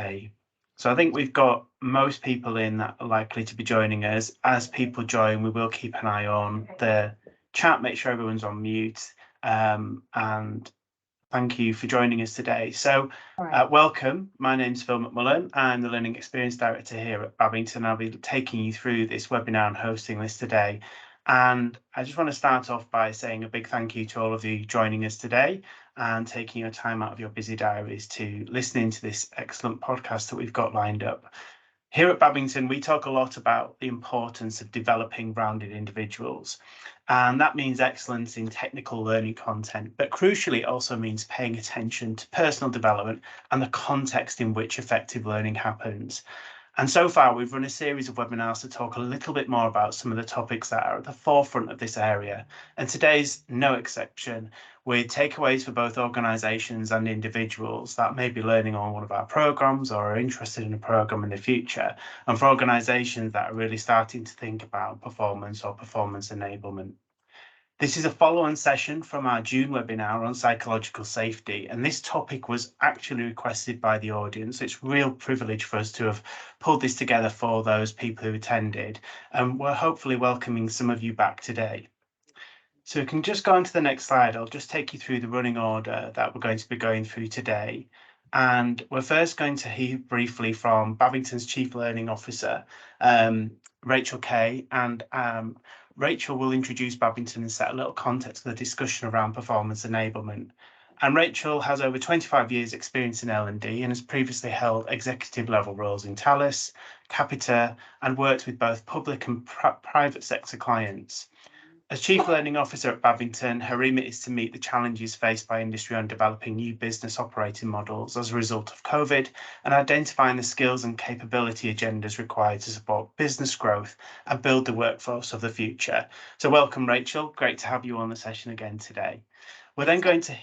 today. So I think we've got most people in that are likely to be joining us. As people join, we will keep an eye on the chat, make sure everyone's on mute, and thank you for joining us today. So welcome, my name's Phil McMullen. I'm the Learning Experience Director here at Babington. I'll be taking you through this webinar and hosting this today. And I just want to start off by saying a big thank you to all of you joining us today and taking your time out of your busy diaries to listening to this excellent podcast that we've got lined up. Here at Babington, we talk a lot about the importance of developing rounded individuals, and that means excellence in technical learning content, but crucially it also means paying attention to personal development and the context in which effective learning happens. And so far, we've run a series of webinars to talk a little bit more about some of the topics that are at the forefront of this area. And today's no exception, with takeaways for both organisations and individuals that may be learning on one of our programmes or are interested in a programme in the future, and for organisations that are really starting to think about performance or performance enablement. This is a follow-on session from our June webinar on psychological safety, and this topic was actually requested by the audience. It's a real privilege for us to have pulled this together for those people who attended, and we're hopefully welcoming some of you back today. So we can just go on to the next slide. I'll just take you through the running order that we're going to be going through today. And we're first going to hear briefly from Babington's Chief Learning Officer, Rachel Kay, and Rachel will introduce Babington and set a little context for the discussion around performance enablement. And Rachel has over 25 years experience in L&D and has previously held executive level roles in Thales, Capita, and worked with both public and private sector clients. As Chief Learning Officer at Babington, her remit is to meet the challenges faced by industry on developing new business operating models as a result of COVID and identifying the skills and capability agendas required to support business growth and build the workforce of the future. So welcome, Rachel. Great to have you on the session again today. We're then going to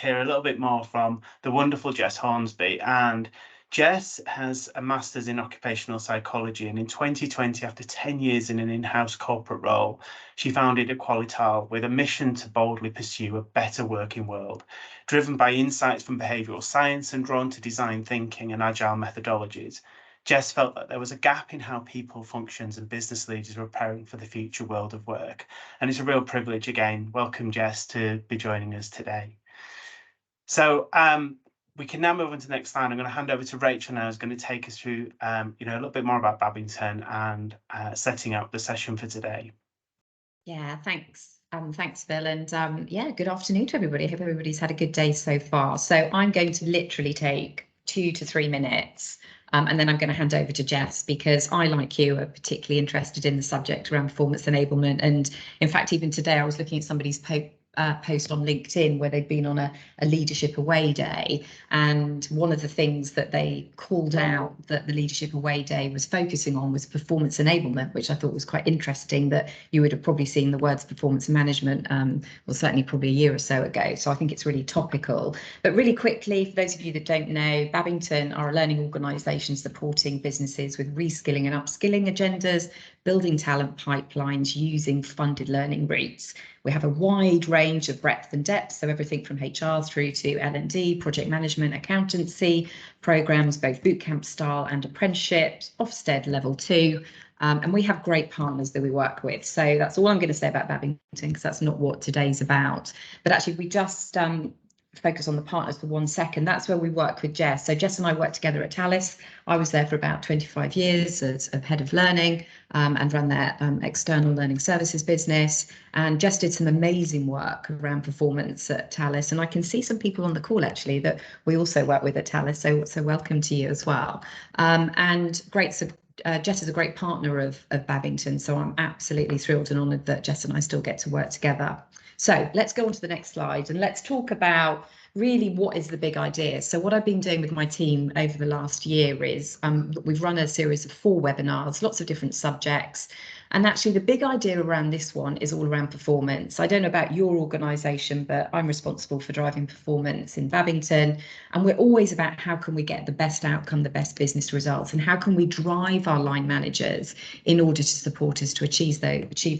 hear a little bit more from the wonderful Jess Hornsby. And Jess has a master's in occupational psychology, and in 2020, after 10 years in an in-house corporate role, she founded Equalital with a mission to boldly pursue a better working world, driven by insights from behavioural science and drawn to design thinking and agile methodologies. Jess felt that there was a gap in how people, functions and business leaders were preparing for the future world of work. And it's a real privilege again. Welcome, Jess, to be joining us today. So we can now move on to the next slide. I'm going to hand over to Rachel now, who's going to take us through a little bit more about Babington and setting up the session for today. Yeah, thanks. Thanks, Phil. And yeah, good afternoon to everybody. I hope everybody's had a good day so far. So I'm going to literally take 2 to 3 minutes. And then I'm going to hand over to Jess, because I, like you, are particularly interested in the subject around performance enablement. And in fact, even today, I was looking at somebody's post on LinkedIn where they'd been on a leadership away day, and one of the things that they called out that the leadership away day was focusing on was performance enablement, which I thought was quite interesting, that you would have probably seen the words performance management well, certainly probably a year or so ago. So I think it's really topical. But really quickly, for those of you that don't know, Babington are a learning organisation supporting businesses with reskilling and upskilling agendas, building talent pipelines using funded learning routes. We have a wide range of breadth and depth, so everything from HR through to L&D, project management, accountancy, programs, both bootcamp style and apprenticeships, Ofsted level 2. And we have great partners that we work with. So that's all I'm going to say about Babington, because that's not what today's about. But actually, we just focus on the partners for 1 second. That's where we work with Jess. So Jess and I worked together at Thales. I was there for about 25 years as head of learning and ran their external learning services business. And Jess did some amazing work around performance at Thales. And I can see some people on the call actually that we also work with at Thales. So welcome to you as well. And great. So Jess is a great partner of Babington. So I'm absolutely thrilled and honoured that Jess and I still get to work together. So let's go on to the next slide and let's talk about really what is the big idea. So what I've been doing with my team over the last year is we've run a series of 4 webinars, lots of different subjects. And actually the big idea around this one is all around performance. I don't know about your organisation, but I'm responsible for driving performance in Babington. And we're always about how can we get the best outcome, the best business results, and how can we drive our line managers in order to support us to achieve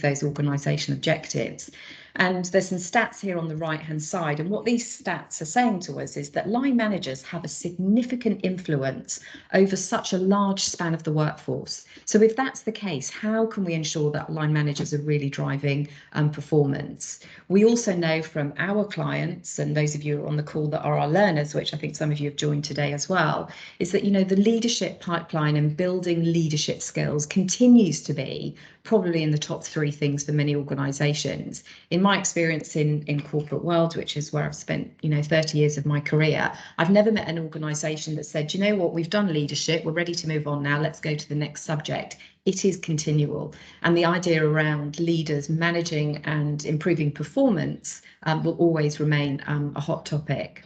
those organisation objectives. And there's some stats here on the right hand side, and what these stats are saying to us is that line managers have a significant influence over such a large span of the workforce. So if that's the case, how can we ensure that line managers are really driving performance? We also know from our clients, and those of you who are on the call that are our learners, which I think some of you have joined today as well, is that, you know, the leadership pipeline and building leadership skills continues to be probably in the top 3 things for many organisations. In my experience in corporate world, which is where I've spent, you know, 30 years of my career, I've never met an organisation that said, you know what, we've done leadership, we're ready to move on now, let's go to the next subject. It is continual. And the idea around leaders managing and improving performance will always remain a hot topic.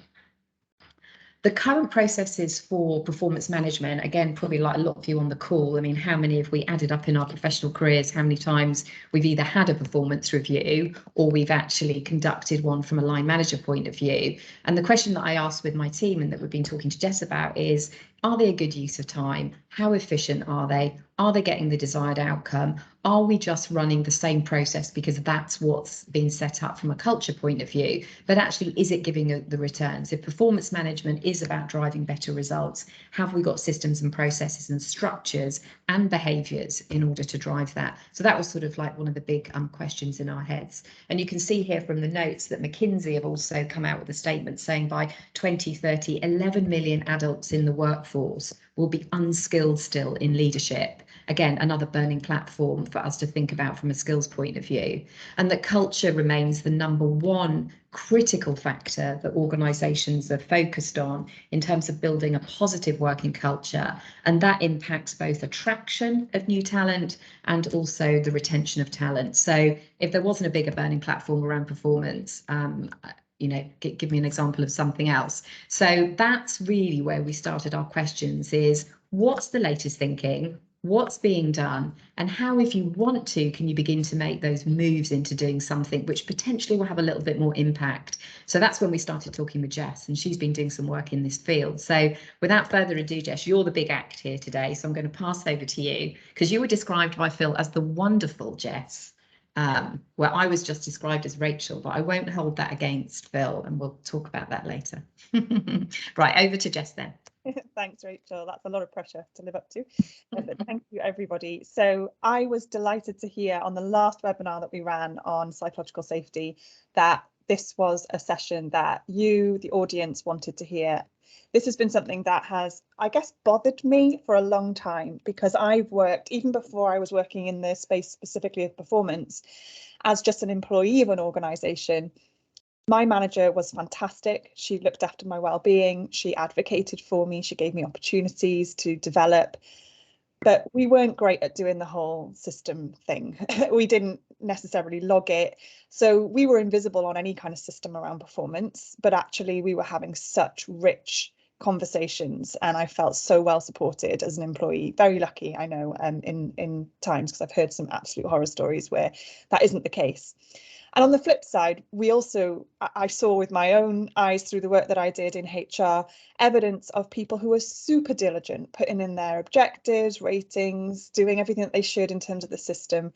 The current processes for performance management, again, probably like a lot of you on the call, I mean, how many have we added up in our professional careers? How many times we've either had a performance review or we've actually conducted one from a line manager point of view? And the question that I asked with my team and that we've been talking to Jess about is, are they a good use of time? How efficient are they? Are they getting the desired outcome? Are we just running the same process because that's what's been set up from a culture point of view? But actually, is it giving the returns? If performance management is about driving better results, have we got systems and processes and structures and behaviours in order to drive that? So that was sort of like one of the big questions in our heads. And you can see here from the notes that McKinsey have also come out with a statement saying by 2030, 11 million adults in the workforce will be unskilled still in leadership. Again, another burning platform for us to think about from a skills point of view. And that culture remains the #1 critical factor that organisations are focused on in terms of building a positive working culture. And that impacts both attraction of new talent and also the retention of talent. So if there wasn't a bigger burning platform around performance, you know, give me an example of something else. So that's really where we started our questions, is what's the latest thinking? What's being done, and how, if you want to, can you begin to make those moves into doing something which potentially will have a little bit more impact? So that's when we started talking with Jess, and she's been doing some work in this field. So without further ado, Jess, you're the big act here today, so I'm going to pass over to you, because you were described by Phil as the wonderful Jess, where I was just described as Rachel, but I won't hold that against Phil, and we'll talk about that later. Right, over to Jess then. Thanks, Rachel. That's a lot of pressure to live up to. But thank you, everybody. So I was delighted to hear on the last webinar that we ran on psychological safety that this was a session that you, the audience, wanted to hear. This has been something that has, I guess, bothered me for a long time, because I've worked, even before I was working in the space specifically of performance, as just an employee of an organisation. My manager was fantastic. She looked after my well-being. She advocated for me. She gave me opportunities to develop. But we weren't great at doing the whole system thing. We didn't necessarily log it. So we were invisible on any kind of system around performance. But actually, we were having such rich conversations, and I felt so well supported as an employee. Very lucky, I know, in times, because I've heard some absolute horror stories where that isn't the case. And on the flip side, I saw with my own eyes through the work that I did in HR, evidence of people who were super diligent, putting in their objectives, ratings, doing everything that they should in terms of the system,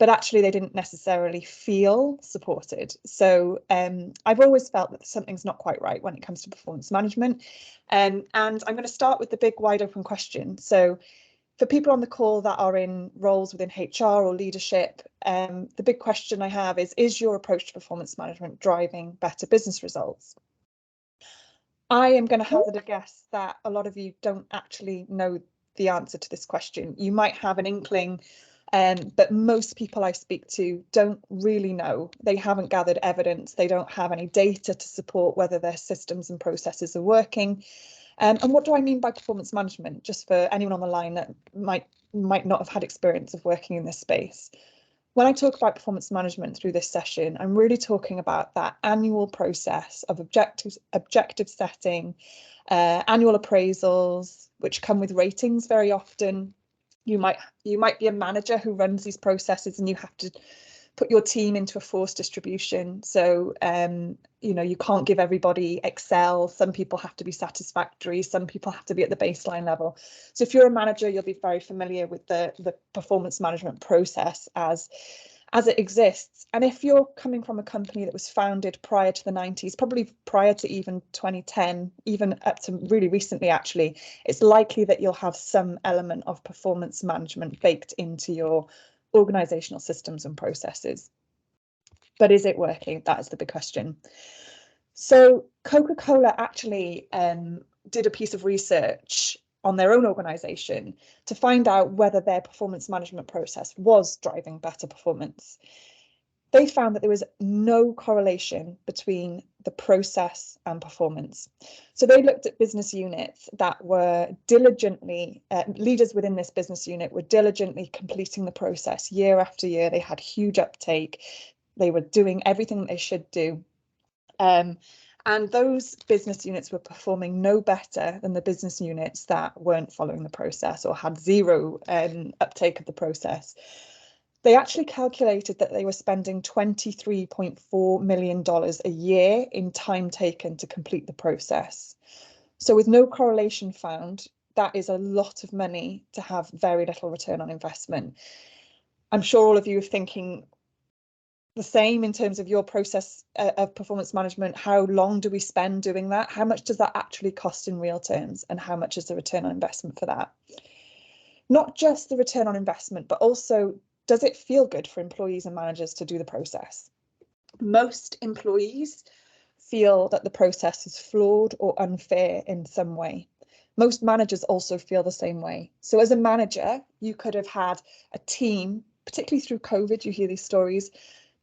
but actually they didn't necessarily feel supported. So I've always felt that something's not quite right when it comes to performance management. And I'm going to start with the big wide open question. So for people on the call that are in roles within HR or leadership, the big question I have is your approach to performance management driving better business results? I am going to hazard a guess that a lot of you don't actually know the answer to this question. You might have an inkling, but most people I speak to don't really know. They haven't gathered evidence. They don't have any data to support whether their systems and processes are working. And what do I mean by performance management, just for anyone on the line that might not have had experience of working in this space? When I talk about performance management through this session, I'm really talking about that annual process of objective setting, annual appraisals, which come with ratings very often. You might be a manager who runs these processes, and you have to put your team into a forced distribution. So, you can't give everybody Excel. Some people have to be satisfactory. Some people have to be at the baseline level. So if you're a manager, you'll be very familiar with the performance management process as as it exists. And if you're coming from a company that was founded prior to the 90s, probably prior to even 2010, even up to really recently, actually, it's likely that you'll have some element of performance management baked into your organizational systems and processes. But is it working? That is the big question. So Coca-Cola actually did a piece of research on their own organization to find out whether their performance management process was driving better performance. They found that there was no correlation between the process and performance. So they looked at business units that were diligently, leaders within this business unit were diligently completing the process year after year. They had huge uptake. They were doing everything that they should do. And those business units were performing no better than the business units that weren't following the process or had zero uptake of the process. They actually calculated that they were spending $23.4 million a year in time taken to complete the process. So with no correlation found, that is a lot of money to have very little return on investment. I'm sure all of you are thinking the same in terms of your process of performance management. How long do we spend doing that? How much does that actually cost in real terms? And how much is the return on investment for that? Not just the return on investment, but also, does it feel good for employees and managers to do the process? Most employees feel that the process is flawed or unfair in some way. Most managers also feel the same way. So as a manager, you could have had a team, particularly through COVID, you hear these stories,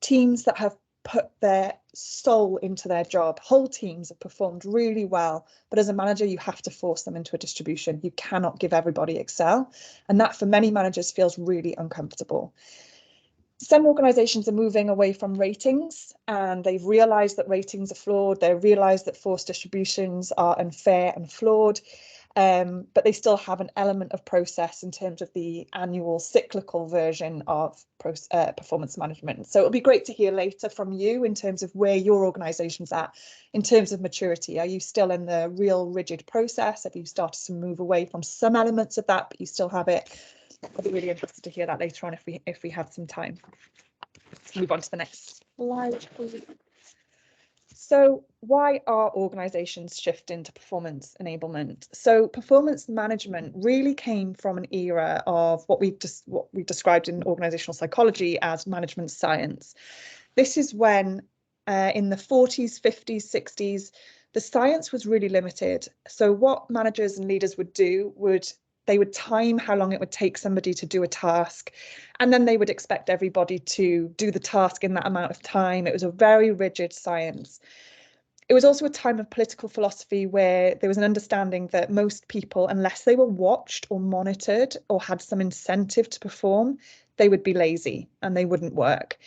teams that have put their soul into their job. Whole teams have performed really well, but as a manager, you have to force them into a distribution. You cannot give everybody Excel, and that for many managers feels really uncomfortable. Some organizations are moving away from ratings, and they've realized that ratings are flawed. They realize that forced distributions are unfair and flawed. But they still have an element of process in terms of the annual cyclical version of performance management. So it'll be great to hear later from you in terms of where your organization's at in terms of maturity. Are you still in the real rigid process? Have you started to move away from some elements of that, but you still have it? I'll be really interested to hear that later on if we have some time. Let's move on to the next slide, please. So why are organizations shifting to performance enablement? So performance management really came from an era of what we described in organizational psychology as management science. This is when in the 40s, 50s, 60s, the science was really limited. So what managers and leaders would do they would time how long it would take somebody to do a task, and then they would expect everybody to do the task in that amount of time. It was a very rigid science. It was also a time of political philosophy where there was an understanding that most people, unless they were watched or monitored or had some incentive to perform, they would be lazy and they wouldn't work.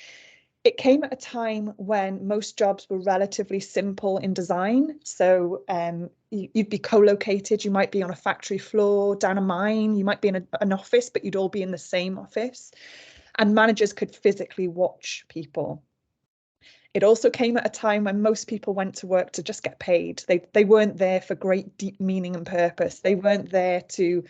It came at a time when most jobs were relatively simple in design. So you'd be co-located, you might be on a factory floor, down a mine, you might be in an office, but you'd all be in the same office. And managers could physically watch people. It also came at a time when most people went to work to just get paid. They weren't there for great deep meaning and purpose. They weren't there to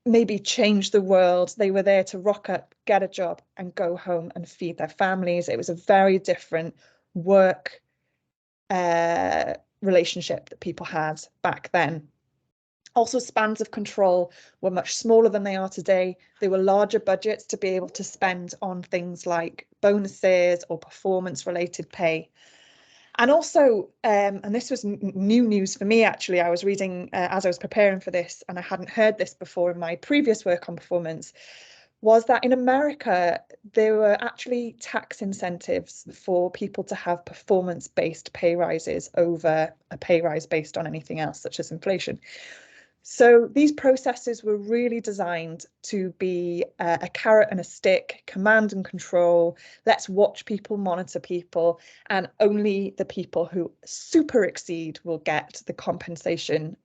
maybe change the world. They were there to rock up, get a job and go home and feed their families. It was a very different work relationship that people had back then. Also, spans of control were much smaller than they are today. There were larger budgets to be able to spend on things like bonuses or performance-related pay. And also, and this was new news for me, actually, I was reading as I was preparing for this, and I hadn't heard this before in my previous work on performance, was that in America, there were actually tax incentives for people to have performance-based pay rises over a pay rise based on anything else, such as inflation. So these processes were really designed to be a carrot and a stick, command and control. Let's watch people, monitor people, and only the people who super exceed will get the compensation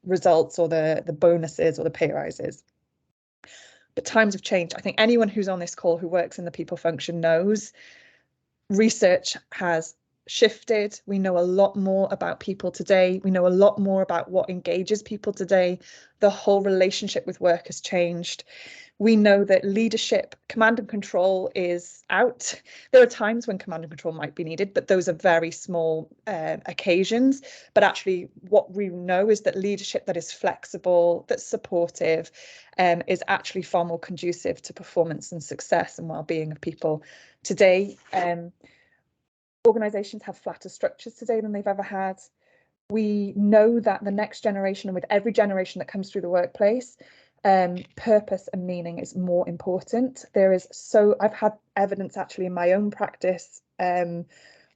results or the bonuses or the pay rises. But times have changed. I think anyone who's on this call who works in the people function knows research has shifted. We know a lot more about people today. We know a lot more about what engages people today. The whole relationship with work has changed. We know that leadership, command and control is out. There are times when command and control might be needed, but those are very small occasions. But actually what we know is that leadership that is flexible, that's supportive, is actually far more conducive to performance and success and well-being of people. Today, organisations have flatter structures today than they've ever had. We know that the next generation, and with every generation that comes through the workplace, purpose and meaning is more important. I've had evidence actually in my own practice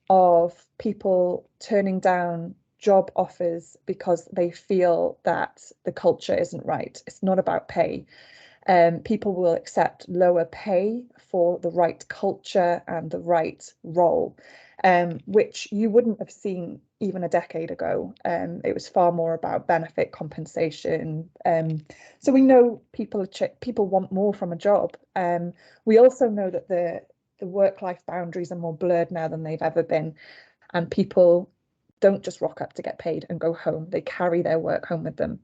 of people turning down job offers because they feel that the culture isn't right. It's not about pay. People will accept lower pay for the right culture and the right role, which you wouldn't have seen even a decade ago. It was far more about benefit compensation. So we know people want more from a job. We also know that the work-life boundaries are more blurred now than they've ever been, and people don't just rock up to get paid and go home. They carry their work home with them.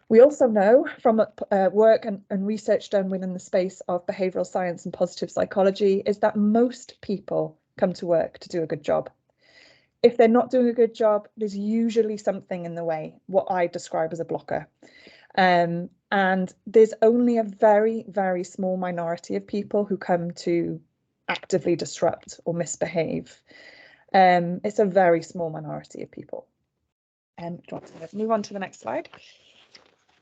We also know from work and research done within the space of behavioural science and positive psychology is that most people come to work to do a good job. If they're not doing a good job, there's usually something in the way, what I describe as a blocker. And there's only a very, very small minority of people who come to actively disrupt or misbehave. It's a very small minority of people. Move on to the next slide.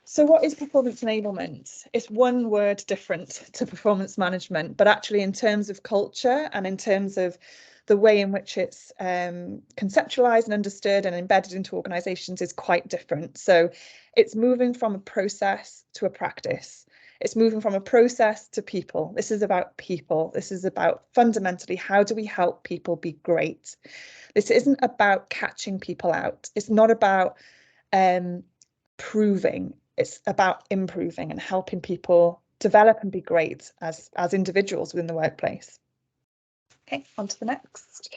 So what is performance enablement? It's one word different to performance management, but actually in terms of culture and in terms of the way in which it's conceptualized and understood and embedded into organizations is quite different. So it's moving from a process to a practice. It's moving from a process to people. This is about people. This is about fundamentally, how do we help people be great? This isn't about catching people out. It's not about proving. It's about improving and helping people develop and be great as individuals within the workplace. Okay, on to the next.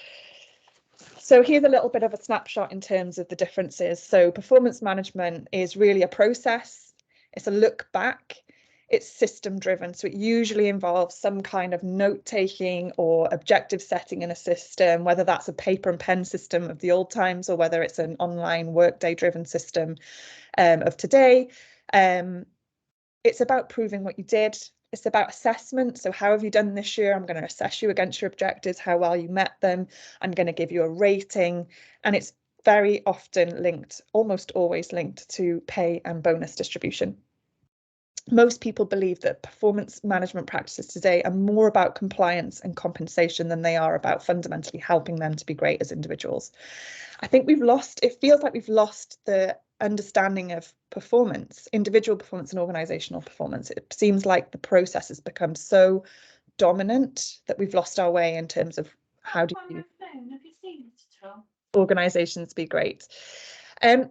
So here's a little bit of a snapshot in terms of the differences. So performance management is really a process. It's a look back. It's system driven. So it usually involves some kind of note taking or objective setting in a system, whether that's a paper and pen system of the old times or whether it's an online workday driven system of today. It's about proving what you did. It's about assessment. So how have you done this year? I'm going to assess you against your objectives, how well you met them. I'm going to give you a rating. And it's very often linked, almost always linked to pay and bonus distribution. Most people believe that performance management practices today are more about compliance and compensation than they are about fundamentally helping them to be great as individuals. I think it feels like we've lost the understanding of performance, individual performance and organizational performance. It seems like the process has become so dominant that we've lost our way in terms of how do you organizations be great.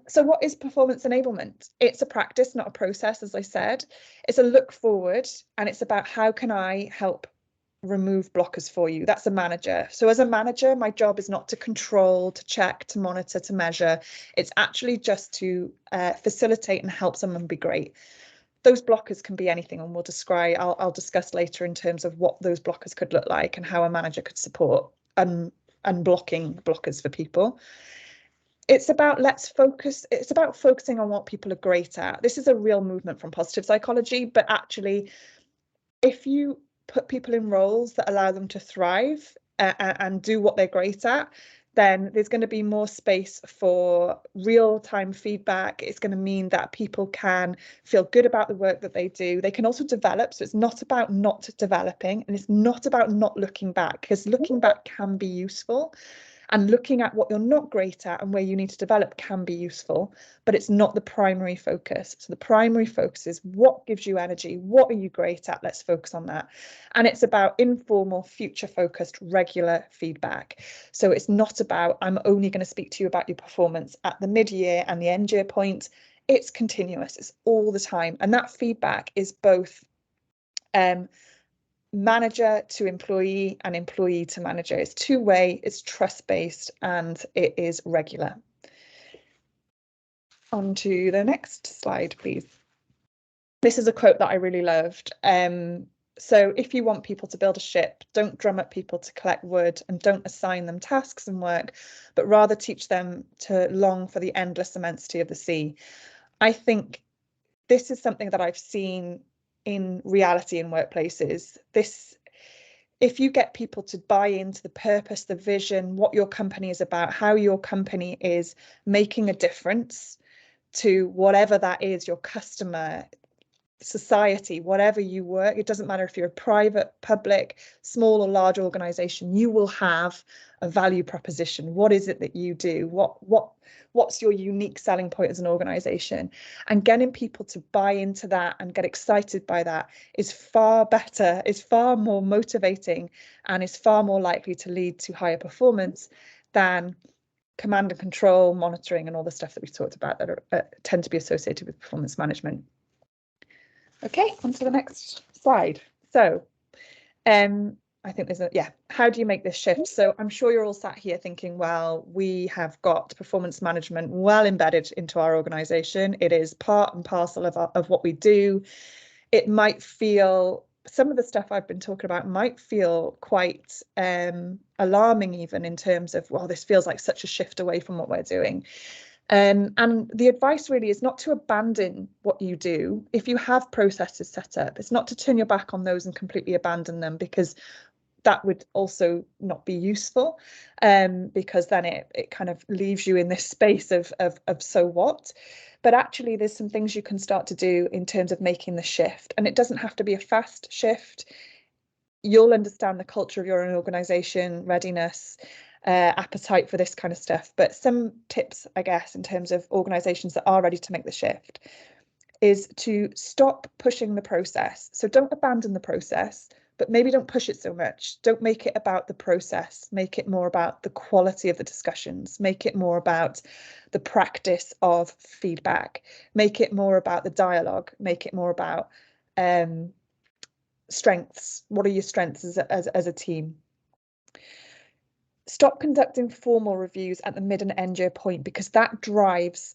So what is performance enablement? It's a practice, not a process, as I said. It's a look forward, and it's about how can I help remove blockers for you. That's a manager. So as a manager, my job is not to control, to check, to monitor, to measure. It's actually just to facilitate and help someone be great. Those blockers can be anything, and I'll discuss later in terms of what those blockers could look like and how a manager could support unblocking blockers for people. It's about focusing on what people are great at. This is a real movement from positive psychology, but actually, if you put people in roles that allow them to thrive and do what they're great at, then there's going to be more space for real-time feedback. It's going to mean that people can feel good about the work that they do. They can also develop. So it's not about not developing, and it's not about not looking back, because looking back can be useful. And looking at what you're not great at and where you need to develop can be useful, but it's not the primary focus. So the primary focus is what gives you energy? What are you great at? Let's focus on that. And it's about informal, future-focused, regular feedback. So it's not about, I'm only going to speak to you about your performance at the mid-year and the end-year point. It's continuous. It's all the time. And that feedback is both manager to employee and employee to manager. It's two-way, it's trust-based, and it is regular. On to the next slide, please. This is a quote that I really loved. So if you want people to build a ship, don't drum up people to collect wood, and don't assign them tasks and work, but rather teach them to long for the endless immensity of the sea. I think this is something that I've seen in reality in workplaces. If you get people to buy into the purpose, the vision, what your company is about, how your company is making a difference to whatever that is, your customer, society, whatever you work, it doesn't matter if you're a private, public, small or large organization, you will have a value proposition. What is it that you do? What's your unique selling point as an organization? And getting people to buy into that and get excited by that is far better, is far more motivating, and is far more likely to lead to higher performance than command and control, monitoring, and all the stuff that we've talked about that tend to be associated with performance management. Okay, on to the next slide. So I think there's how do you make this shift? So I'm sure you're all sat here thinking, well, we have got performance management well embedded into our organization. It is part and parcel of what we do. It might feel, some of the stuff I've been talking about might feel quite alarming, even in terms of, well, this feels like such a shift away from what we're doing. And the advice really is not to abandon what you do. If you have processes set up, it's not to turn your back on those and completely abandon them, because that would also not be useful, because then it kind of leaves you in this space of so what. But actually, there's some things you can start to do in terms of making the shift. And it doesn't have to be a fast shift. You'll understand the culture of your own organization, readiness, appetite for this kind of stuff. But some tips, I guess, in terms of organizations that are ready to make the shift, is to stop pushing the process. So don't abandon the process, but maybe don't push it so much. Don't make it about the process. Make it more about the quality of the discussions. Make it more about the practice of feedback. Make it more about the dialogue. Make it more about strengths. What are your strengths as a team? Stop conducting formal reviews at the mid and end year point, because that drives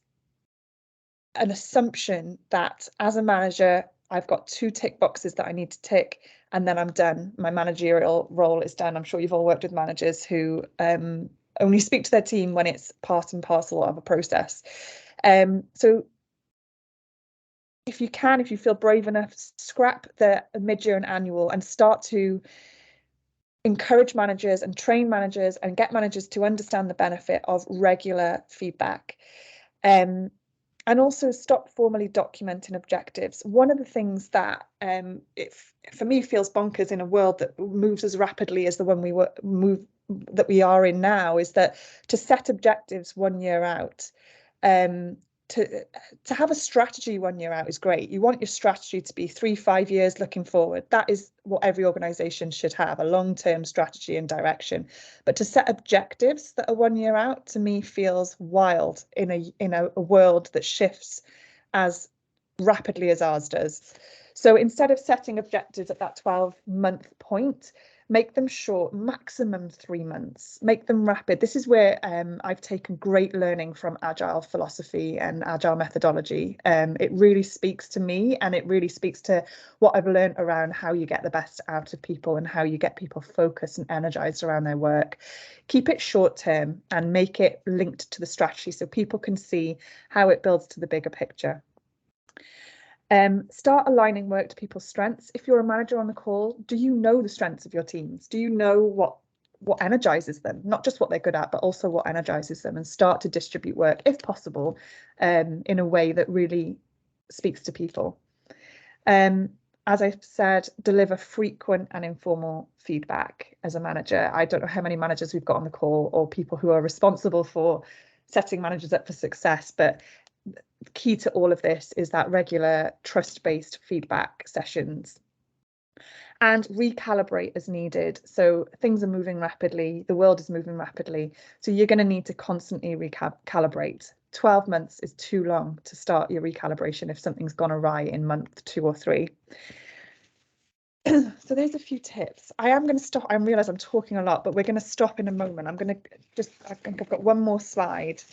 an assumption that as a manager, I've got 2 tick boxes that I need to tick, and then I'm done. My managerial role is done. I'm sure you've all worked with managers who only speak to their team when it's part and parcel of a process. So if you feel brave enough, scrap the mid-year and annual and start to encourage managers and train managers and get managers to understand the benefit of regular feedback. And also stop formally documenting objectives. One of the things that for me feels bonkers in a world that moves as rapidly as the one that we are in now is that to set objectives 1 year out, to have a strategy 1 year out is great. You want your strategy to be 3-5 years looking forward. That is what every organization should have, a long-term strategy and direction. But to set objectives that are 1 year out, to me, feels wild in a world that shifts as rapidly as ours does. So instead of setting objectives at that 12-month point, make them short, maximum 3 months, make them rapid. This is where I've taken great learning from agile philosophy and agile methodology. It really speaks to me, and it really speaks to what I've learned around how you get the best out of people and how you get people focused and energized around their work. Keep it short term and make it linked to the strategy so people can see how it builds to the bigger picture. Start aligning work to people's strengths. If you're a manager on the call, do you know the strengths of your teams? Do you know what energizes them? Not just what they're good at, but also what energizes them, and start to distribute work, if possible, in a way that really speaks to people. As I've said, deliver frequent and informal feedback as a manager. I don't know how many managers we've got on the call or people who are responsible for setting managers up for success, but key to all of this is that regular trust-based feedback sessions, and recalibrate as needed. So things are moving rapidly, the world is moving rapidly, so you're going to need to constantly recalibrate. 12 months is too long to start your recalibration if something's gone awry in month 2 or 3. So there's a few tips. I am going to stop. I realise I'm talking a lot, but we're going to stop in a moment. I think I've got one more slide,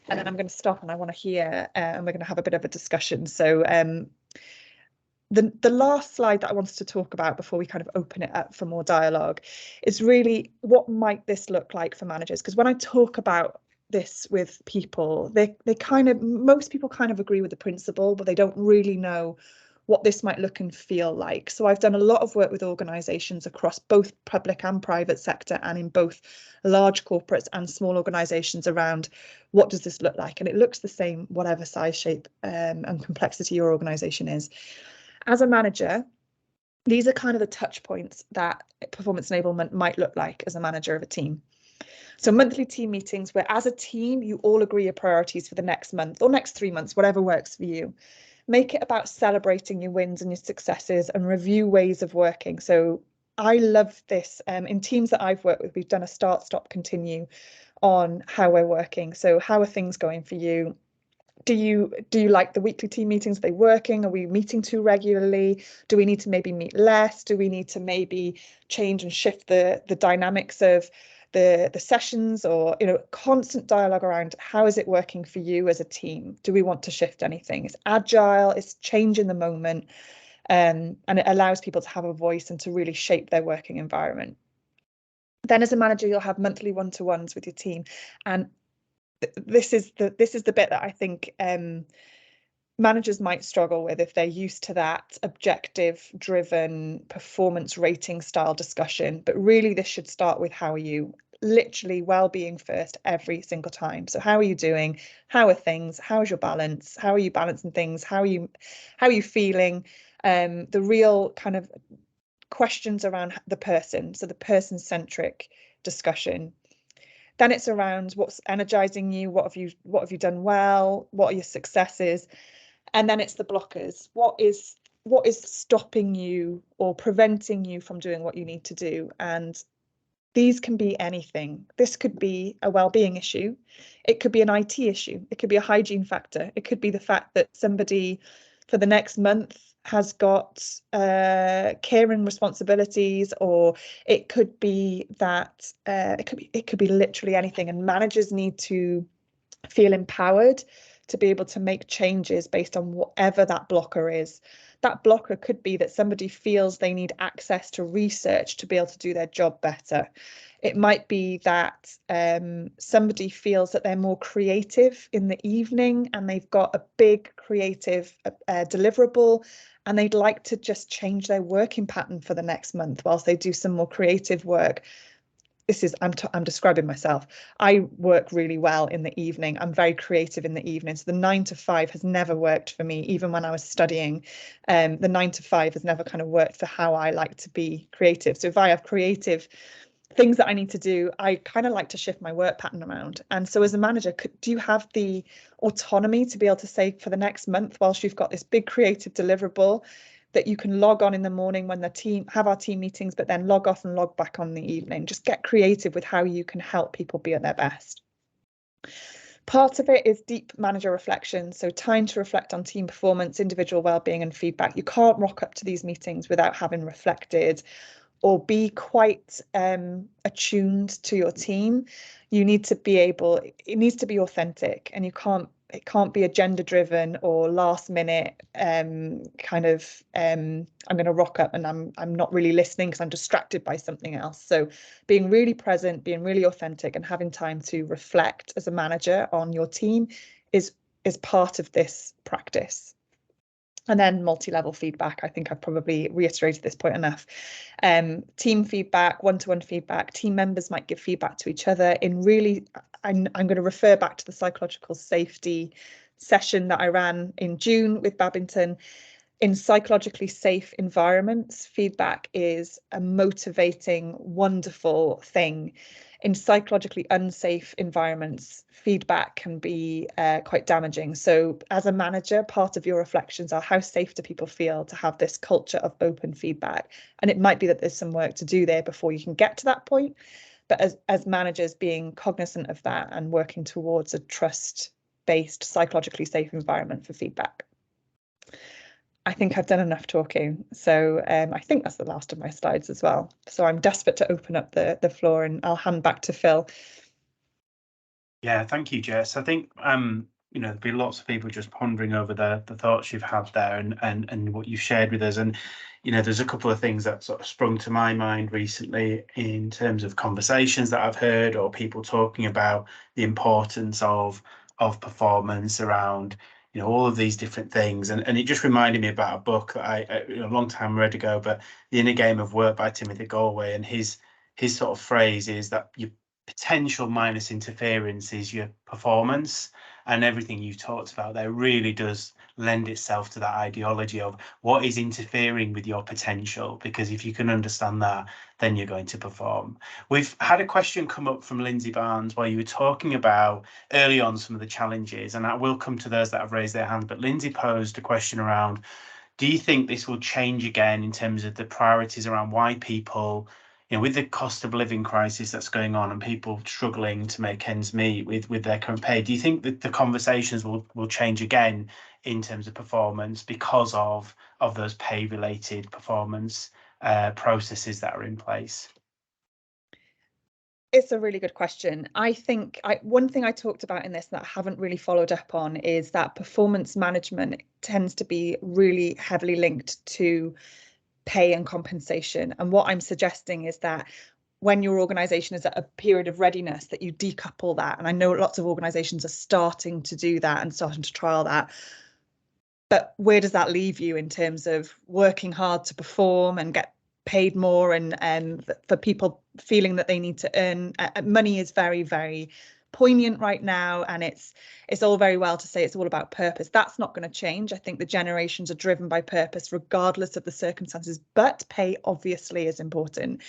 and then I'm going to stop, and I want to hear, and we're going to have a bit of a discussion. So the last slide that I wanted to talk about before we kind of open it up for more dialogue is really what might this look like for managers? Because when I talk about this with people, most people kind of agree with the principle, but they don't really know what this might look and feel like. So I've done a lot of work with organisations across both public and private sector, and in both large corporates and small organisations, around what does this look like? And it looks the same, whatever size, shape and complexity your organisation is. As a manager, these are kind of the touch points that performance enablement might look like as a manager of a team. So monthly team meetings where as a team, you all agree your priorities for the next month or next 3 months, whatever works for you. Make it about celebrating your wins and your successes and review ways of working. So I love this. In teams that I've worked with, we've done a start, stop, continue on how we're working. So how are things going for you? Do you like the weekly team meetings? Are they working? Are we meeting too regularly? Do we need to maybe meet less? Do we need to maybe change and shift the dynamics of the sessions? Or, you know, constant dialogue around how is it working for you as a team? Do we want to shift anything? It's agile, it's change in the moment, and it allows people to have a voice and to really shape their working environment. Then as a manager, you'll have monthly one-to-ones with your team, and this is the bit that I think managers might struggle with if they're used to that objective driven performance rating style discussion. But really this should start with how are you, literally well-being first every single time. So how are you doing? How are things? How's your balance? How are you balancing things? How are you feeling? The real kind of questions around the person, so the person-centric discussion. Then it's around what's energizing you, what have you done well, what are your successes, and then it's the blockers. What is stopping you or preventing you from doing what you need to do? And these can be anything. This could be a well-being issue, it could be an IT issue, it could be a hygiene factor, it could be the fact that somebody for the next month has got caring responsibilities, or it could be that it could be literally anything. And managers need to feel empowered to be able to make changes based on whatever that blocker is. That blocker could be that somebody feels they need access to research to be able to do their job better. It might be that somebody feels that they're more creative in the evening and they've got a big creative deliverable, and they'd like to just change their working pattern for the next month whilst they do some more creative work. I'm describing myself. I work really well in the evening. I'm very creative in the evening. So the 9 to 5 has never worked for me, even when I was studying. The 9 to 5 has never kind of worked for how I like to be creative. So if I have creative things that I need to do, I kind of like to shift my work pattern around. And so as a manager, do you have the autonomy to be able to say for the next month, whilst you've got this big creative deliverable, that you can log on in the morning when the team have our team meetings, but then log off and log back on in the evening? Just get creative with how you can help people be at their best. Part of it is deep manager reflection. So time to reflect on team performance, individual well-being and feedback. You can't rock up to these meetings without having reflected or be quite attuned to your team. You need to be able, it needs to be authentic, and it can't be agenda driven or last minute kind of I'm going to rock up and I'm not really listening because I'm distracted by something else. So being really present, being really authentic, and having time to reflect as a manager on your team is part of this practice. And then multi-level feedback. I think I've probably reiterated this point enough. Team feedback, one-to-one feedback. Team members might give feedback to each other in really, I'm going to refer back to the psychological safety session that I ran in June with Babington. In psychologically safe environments, feedback is a motivating, wonderful thing. In psychologically unsafe environments, feedback can be quite damaging. So as a manager, part of your reflections are how safe do people feel to have this culture of open feedback? And it might be that there's some work to do there before you can get to that point. But as managers, being cognizant of that and working towards a trust-based, psychologically safe environment for feedback. I think I've done enough talking, so I think that's the last of my slides as well. So I'm desperate to open up the floor, and I'll hand back to Phil. Yeah, thank you, Jess. I think you know, there'll be lots of people just pondering over the thoughts you've had there and what you've shared with us. And, you know, there's a couple of things that sort of sprung to my mind recently in terms of conversations that I've heard or people talking about the importance of performance around, you know, all of these different things. And it just reminded me about a book that I you know, a long time read ago, but The Inner Game of Work by Timothy Galway. And his sort of phrase is that your potential minus interference is your performance. And everything you've talked about there really does lend itself to that ideology of what is interfering with your potential, because if you can understand that, then you're going to perform. We've had a question come up from Lindsay Barnes while you were talking about early on some of the challenges, and I will come to those that have raised their hands, but Lindsay posed a question around, do you think this will change again in terms of the priorities around why people, you know, with the cost of living crisis that's going on and people struggling to make ends meet with their current pay, do you think that the conversations will change again in terms of performance because of those pay related performance processes that are in place? It's a really good question. I think one thing I talked about in this that I haven't really followed up on is that performance management tends to be really heavily linked to pay and compensation. And what I'm suggesting is that when your organization is at a period of readiness, that you decouple that. And I know lots of organizations are starting to do that and starting to trial that. But where does that leave you in terms of working hard to perform and get paid more, and for people feeling that they need to earn money is very, very poignant right now, and it's all very well to say it's all about purpose. That's not going to change. I think the generations are driven by purpose regardless of the circumstances, but pay obviously is important.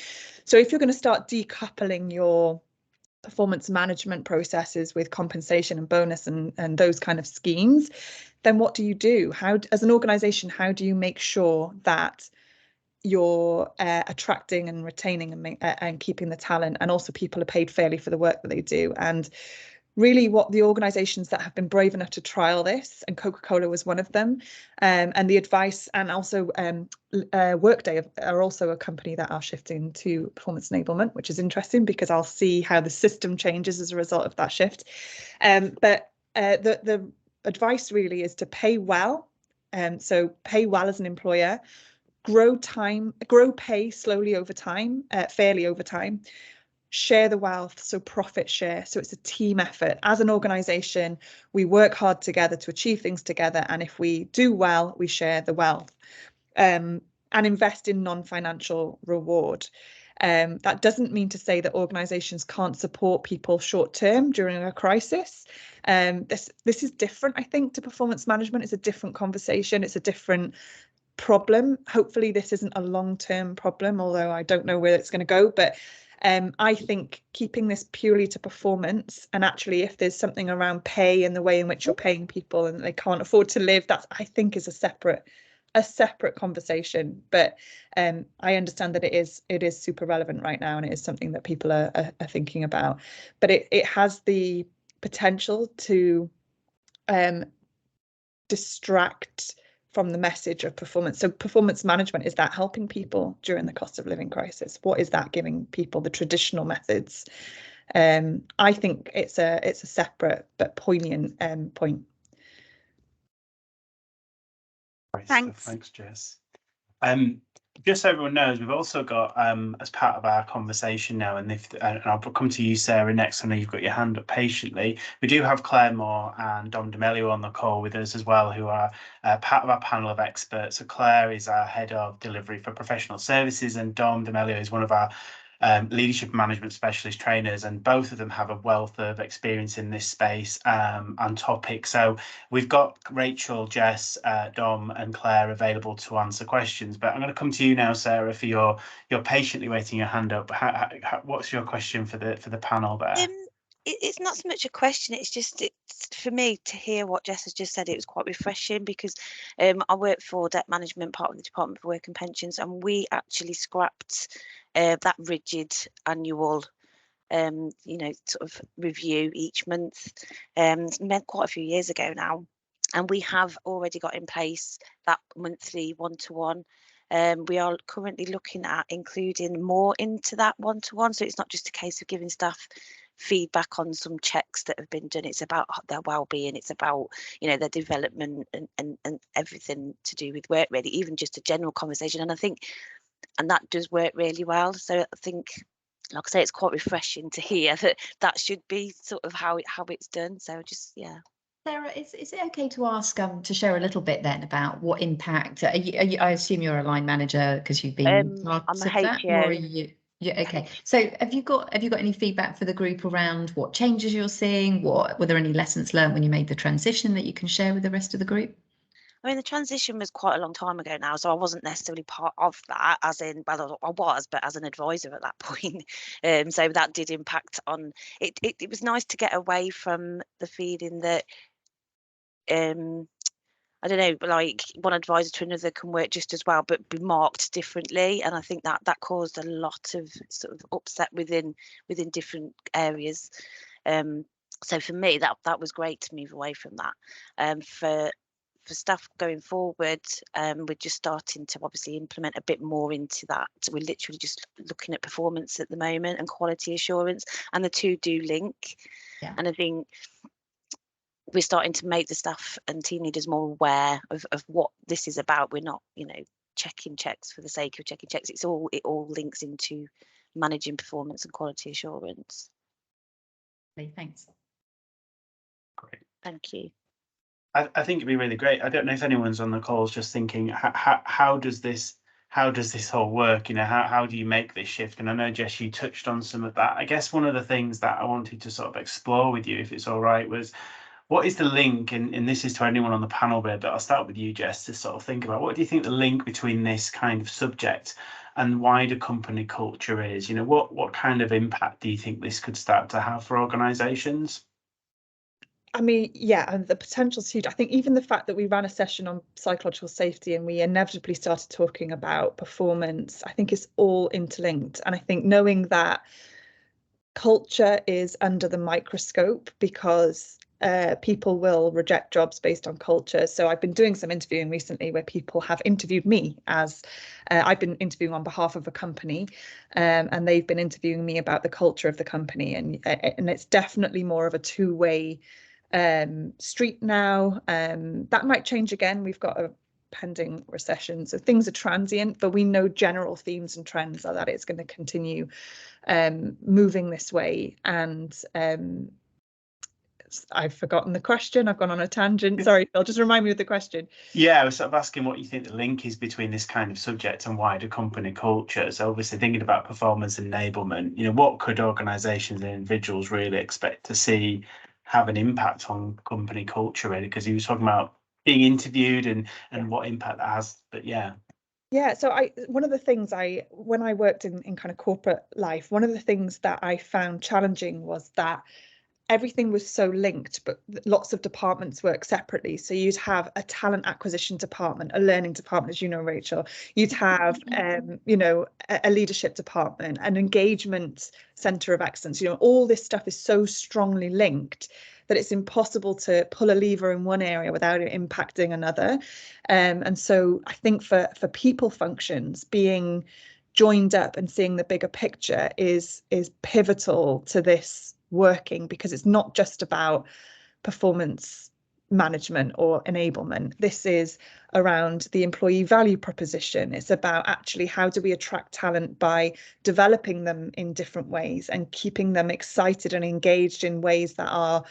So if you're going to start decoupling your performance management processes with compensation and bonus and those kind of schemes, then what do you do? How, as an organization, how do you make sure that you're attracting and retaining and keeping the talent, and also people are paid fairly for the work that they do? And really what the organizations that have been brave enough to trial this, and Coca-Cola was one of them, and the advice, and also Workday are also a company that are shifting to performance enablement, which is interesting because I'll see how the system changes as a result of that shift. But the advice really is to pay well, so pay well as an employer, grow pay slowly over time, fairly over time, share the wealth, so profit share. So it's a team effort. As an organization, we work hard together to achieve things together, and if we do well, we share the wealth, and invest in non-financial reward. That doesn't mean to say that organizations can't support people short term during a crisis. This is different, I think, to performance management. It's a different conversation. It's a different problem. Hopefully this isn't a long-term problem, although I don't know where it's going to go. But I think keeping this purely to performance, and actually if there's something around pay and the way in which you're paying people and they can't afford to live, that I think is a separate conversation. But I understand that it is super relevant right now, and it is something that people are thinking about. But it has the potential to distract from the message of performance. So performance management, is that helping people during the cost of living crisis? What is that giving people, the traditional methods? I think it's a separate but poignant point. Thanks, Jess. Just so everyone knows, we've also got as part of our conversation now, and I'll come to you, Sarah, next. I know you've got your hand up patiently. We do have Claire Moore and Dom D'Amelio on the call with us as well, who are part of our panel of experts. So Claire is our head of delivery for professional services, and Dom D'Amelio is one of our leadership management specialist trainers, and both of them have a wealth of experience in this space and topic. So we've got Rachel, Jess, Dom and Claire available to answer questions, but I'm going to come to you now, Sarah, for you're patiently waiting your hand up. What's your question for the panel there? It's not so much a question, it's for me to hear what Jess has just said. It was quite refreshing because I work for debt management, part of the Department for Work and Pensions, and we actually scrapped that rigid annual sort of review each month, meant quite a few years ago now, and we have already got in place that monthly one-to-one. We are currently looking at including more into that one-to-one, so it's not just a case of giving staff feedback on some checks that have been done. It's about their well-being, it's about, you know, their development and everything to do with work, really, even just a general conversation. And I think, and that does work really well. So I think, like I say, it's quite refreshing to hear that should be sort of how it's done. So just, yeah. Sarah, is it okay to ask to share a little bit then about what impact? Are you, I assume you're a line manager because you've been part I'm a of that, HO. or are you? Yeah, okay. So have you got any feedback for the group around what changes you're seeing? Were there any lessons learned when you made the transition that you can share with the rest of the group? I mean, the transition was quite a long time ago now, so I wasn't necessarily part of that, as in, well, I was, but as an advisor at that point. So that did impact on it. It was nice to get away from the feeling that, I don't know, like one advisor to another can work just as well, but be marked differently. And I think that caused a lot of sort of upset within different areas. So for me, that was great to move away from that. For staff going forward, we're just starting to obviously implement a bit more into that. So we're literally just looking at performance at the moment and quality assurance, and the two do link. Yeah. And I think we're starting to make the staff and team leaders more aware of what this is about. We're not, you know, checking checks for the sake of checking checks. It all links into managing performance and quality assurance. Okay, thanks. Great. Thank you. I think it'd be really great. I don't know if anyone's on the calls just thinking, how does this all work? You know, how do you make this shift? And I know, Jess, you touched on some of that. I guess one of the things that I wanted to sort of explore with you, if it's all right, was what is the link? And this is to anyone on the panel, but I'll start with you, Jess, to sort of think about what do you think the link between this kind of subject and wider company culture is? You know, what kind of impact do you think this could start to have for organisations? I mean, yeah, and the potential's huge. I think even the fact that we ran a session on psychological safety and we inevitably started talking about performance, I think it's all interlinked. And I think knowing that culture is under the microscope because people will reject jobs based on culture. So I've been doing some interviewing recently where people have interviewed me as I've been interviewing on behalf of a company, and they've been interviewing me about the culture of the company. And it's definitely more of a two-way street now. That might change again. We've got a pending recession, so things are transient, but we know general themes and trends are that it's going to continue moving this way. And I've forgotten the question. I've gone on a tangent. Sorry, Phil, just remind me of the question. Yeah, I was sort of asking what you think the link is between this kind of subject and wider company culture. So obviously thinking about performance enablement, you know, what could organisations and individuals really expect to see have an impact on company culture, really? Because you were talking about being interviewed and what impact that has, but yeah. Yeah, so one of the things when I worked in kind of corporate life, one of the things that I found challenging was that everything was so linked, but lots of departments work separately. So you'd have a talent acquisition department, a learning department, as you know, Rachel. You'd have, you know, a leadership department, an engagement centre of excellence. You know, all this stuff is so strongly linked that it's impossible to pull a lever in one area without it impacting another. And so I think for people functions, being joined up and seeing the bigger picture is pivotal to this working, because it's not just about performance management or enablement. This is around the employee value proposition. It's about actually how do we attract talent by developing them in different ways and keeping them excited and engaged in ways that are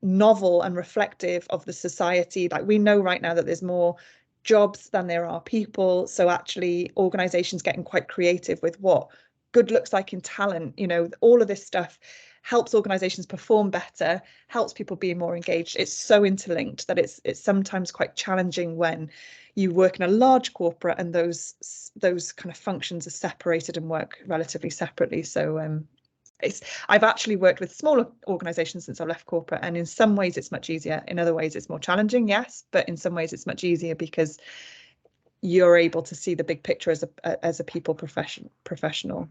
novel and reflective of the society. Like, we know right now that there's more jobs than there are people. So actually organizations getting quite creative with what good looks like in talent, you know, all of this stuff helps organizations perform better, helps people be more engaged. It's so interlinked that it's sometimes quite challenging when you work in a large corporate and those kind of functions are separated and work relatively separately. So I've actually worked with smaller organizations since I left corporate, and in some ways it's much easier. In other ways it's more challenging, yes, but in some ways it's much easier because you're able to see the big picture as a people professional.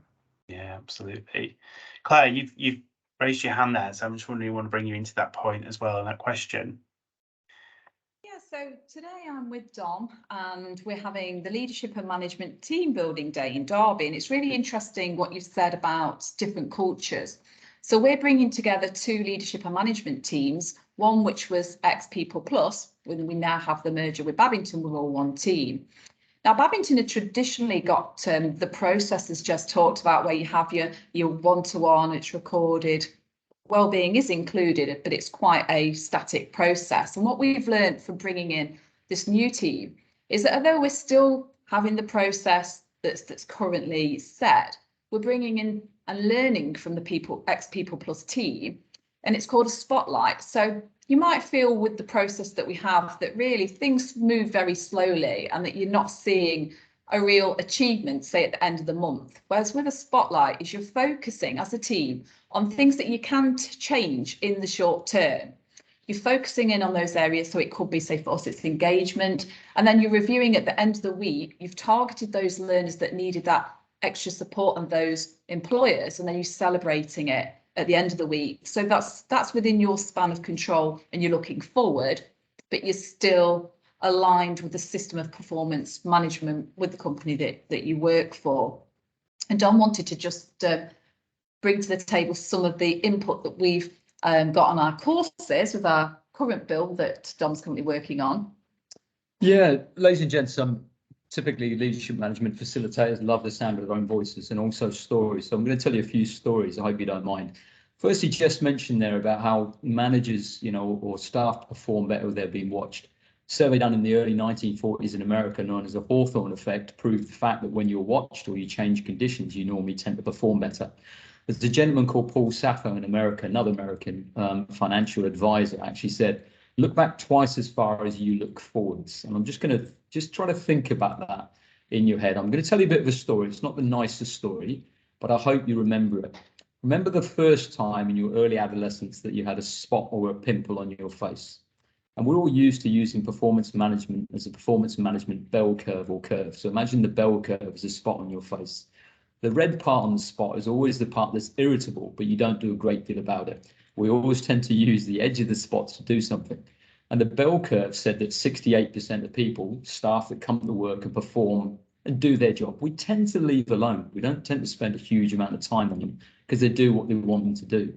Yeah, absolutely. Claire, you've raised your hand there, so I'm just wondering, I want to bring you into that point as well, and that question. Yeah, so today I'm with Dom and we're having the Leadership and Management Team Building Day in Derby, and it's really interesting what you've said about different cultures. So we're bringing together 2 leadership and management teams, one which was ex-People Plus, when we now have the merger with Babington, we're all one team. Now, Babington had traditionally got the processes just talked about, where you have your one-to-one, it's recorded, wellbeing is included, but it's quite a static process. And what we've learned from bringing in this new team is that although we're still having the process that's currently set, we're bringing in and learning from the ex-People Plus team, and it's called a spotlight. So you might feel with the process that we have that really things move very slowly and that you're not seeing a real achievement, say at the end of the month. Whereas with a spotlight is you're focusing as a team on things that you can change in the short term. You're focusing in on those areas. So it could be, say for us, it's engagement. And then you're reviewing at the end of the week, you've targeted those learners that needed that extra support and those employers, and then you're celebrating it at the end of the week. So that's within your span of control and you're looking forward, but you're still aligned with the system of performance management with the company that you work for. And Don wanted to just bring to the table some of the input that we've got on our courses with our current bill that Dom's currently working on. Yeah, ladies and gents, typically leadership management facilitators love the sound of their own voices and also stories. So I'm going to tell you a few stories. I hope you don't mind. Firstly, Jess mentioned there about how managers, or staff perform better if they're being watched. A survey done in the early 1940s in America, known as the Hawthorne effect, proved the fact that when you're watched or you change conditions, you normally tend to perform better. There's a gentleman called Paul Sappho in America, another American financial advisor, actually said, look back twice as far as you look forwards. And I'm just going to try to think about that in your head. I'm going to tell you a bit of a story. It's not the nicest story, but I hope you remember it. Remember the first time in your early adolescence that you had a spot or a pimple on your face. And we're all used to using performance management as a performance management bell curve or curve. So imagine the bell curve as a spot on your face. The red part on the spot is always the part that's irritable, but you don't do a great deal about it. We always tend to use the edge of the spot to do something. And the bell curve said that 68% of people, staff that come to work and perform and do their job, we tend to leave alone. We don't tend to spend a huge amount of time on them because they do what they want them to do.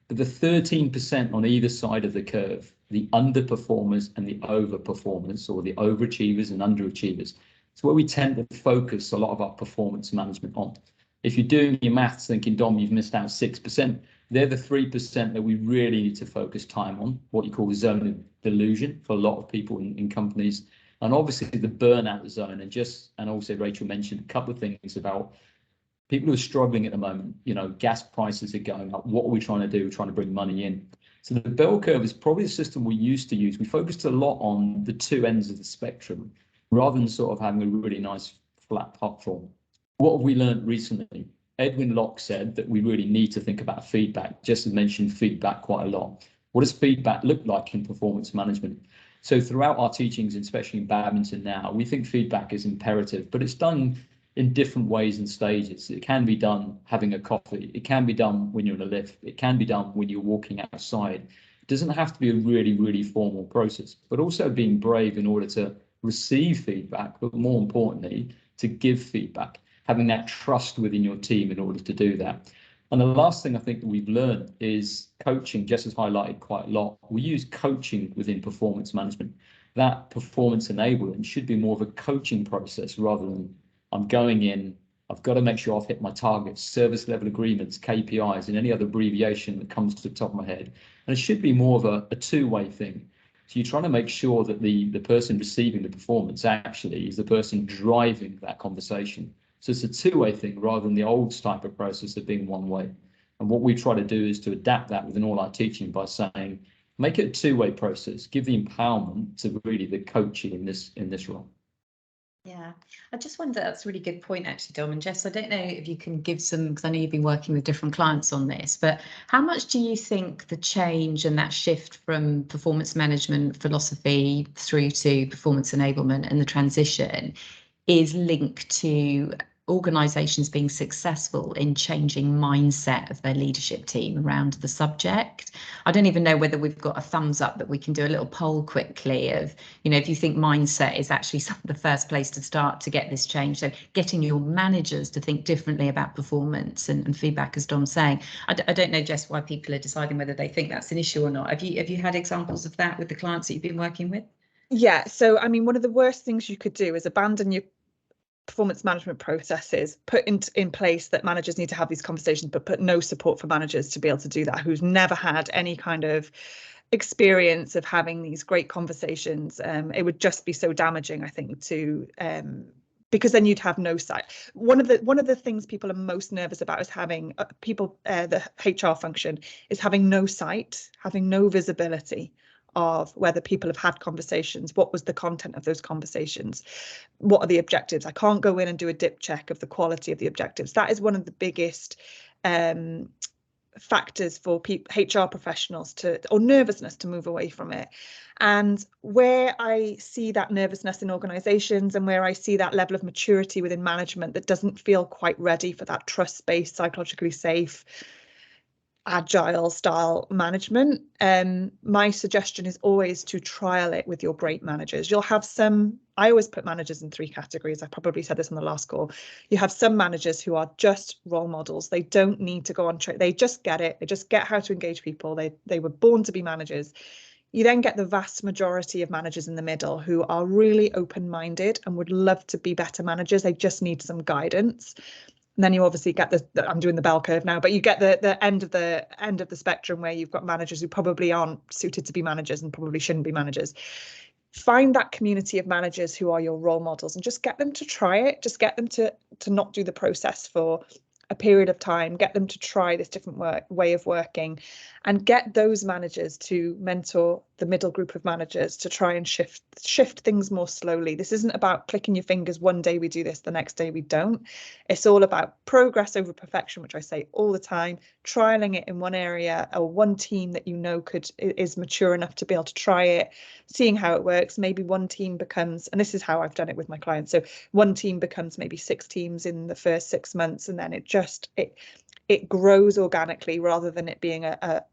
But the 13% on either side of the curve, the underperformers and the overperformers, or the overachievers and underachievers, it's where we tend to focus a lot of our performance management on. If you're doing your maths thinking, Dom, you've missed out 6%, they're the 3% that we really need to focus time on, what you call the zone of delusion for a lot of people in companies. And obviously the burnout zone, and also Rachel mentioned a couple of things about people who are struggling at the moment. Gas prices are going up. What are we trying to do? We're trying to bring money in. So the bell curve is probably the system we used to use. We focused a lot on the two ends of the spectrum rather than sort of having a really nice flat platform. What have we learned recently? Edwin Locke said that we really need to think about feedback. Jess has mentioned feedback quite a lot. What does feedback look like in performance management? So throughout our teachings, especially in Babington now, we think feedback is imperative, but it's done in different ways and stages. It can be done having a coffee. It can be done when you're in a lift. It can be done when you're walking outside. It doesn't have to be a really, really formal process, but also being brave in order to receive feedback, but more importantly, to give feedback, having that trust within your team in order to do that. And the last thing I think that we've learned is coaching. Jess has highlighted quite a lot. We use coaching within performance management. That performance enablement should be more of a coaching process rather than I'm going in, I've got to make sure I've hit my targets, service level agreements, KPIs, and any other abbreviation that comes to the top of my head. And it should be more of a two-way thing. So you're trying to make sure that the person receiving the performance actually is the person driving that conversation. So it's a two-way thing rather than the old type of process of being one way. And what we try to do is to adapt that within all our teaching by saying, make it a two-way process, give the empowerment to really the coaching in this role. Yeah, I just wonder, that's a really good point actually, Dom and Jess. I don't know if you can give some, because I know you've been working with different clients on this, but how much do you think the change and that shift from performance management philosophy through to performance enablement and the transition is linked to organisations being successful in changing mindset of their leadership team around the subject. I don't even know whether we've got a thumbs up that we can do a little poll quickly of, if you think mindset is actually the first place to start to get this change. So getting your managers to think differently about performance and feedback, as Dom's saying. I don't know, Jess, why people are deciding whether they think that's an issue or not. Have you had examples of that with the clients that you've been working with? Yeah, so I mean, one of the worst things you could do is abandon your performance management processes, put in place that managers need to have these conversations, but put no support for managers to be able to do that, who's never had any kind of experience of having these great conversations. It would just be so damaging, I think, to because then you'd have no sight. One of the things people are most nervous about is having the HR function is having no sight, having no visibility of whether people have had conversations, what was the content of those conversations, what are the objectives. I can't go in and do a dip check of the quality of the objectives. That is one of the biggest factors for HR professionals or nervousness to move away from it. And where I see that nervousness in organizations and where I see that level of maturity within management that doesn't feel quite ready for that trust-based, psychologically safe, agile style management, my suggestion is always to trial it with your great managers. You'll have some, I always put managers in 3 categories. I probably said this on the last call. You have some managers who are just role models. They don't need to go on train. They just get it. They just get how to engage people. They were born to be managers. You then get the vast majority of managers in the middle who are really open-minded and would love to be better managers. They just need some guidance. And then you obviously get I'm doing the bell curve now, but you get the end of the spectrum where you've got managers who probably aren't suited to be managers and probably shouldn't be managers. Find that community of managers who are your role models and just get them to try it. Just get them to not do the process for a period of time, get them to try this different way of working, and get those managers to mentor the middle group of managers to try and shift things more slowly. This isn't about clicking your fingers, one day we do this, the next day we don't. It's all about progress over perfection, which I say all the time, trialing it in one area or one team that is mature enough to be able to try it, seeing how it works. Maybe one team becomes, and this is how I've done it with my clients, so one team becomes maybe 6 teams in the first 6 months, and then it grows organically rather than it being a